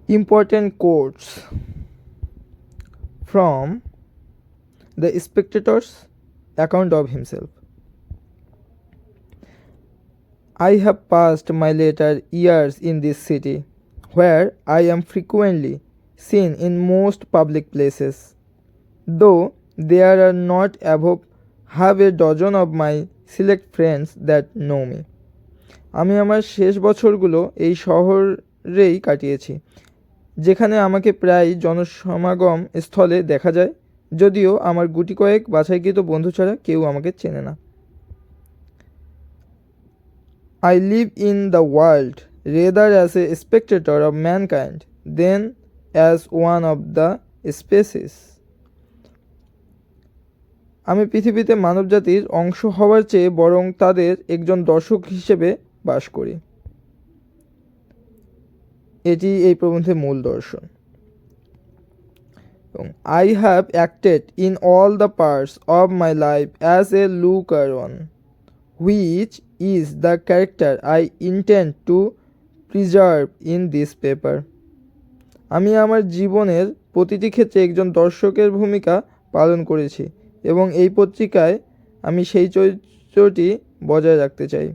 Important quotes from the spectator's account of himself. I have passed my later years in this city, where I am frequently seen in most public places, though there are not above half a dozen of my select friends that know me. আমি আমার শেষ বছরগুলো এই শহরেই কাটিয়েছি, যেখানে আমাকে প্রায় জনসমাগম স্থলে দেখা যায়, যদিও আমার গুটি কয়েক বাছাইকৃত বন্ধু ছাড়া কেউ আমাকে চেনে না। I live in the world rather as a spectator of mankind than as one of the species. আমি পৃথিবীতে মানবজাতির অংশ হওয়ার চেয়ে বরং তাদের একজন দর্শক হিসেবে বাস করি। এটি এই প্রবন্ধের মূল দর্শন। I have acted in all the parts of my life as a looker on, which is the character I intend to preserve in this paper. আমি আমার জীবনের প্রতিটি ক্ষেত্রে একজন দর্শকের ভূমিকা পালন করেছি এবং এই পত্রিকায় আমি সেই চরিত্রটি বজায় রাখতে চাই।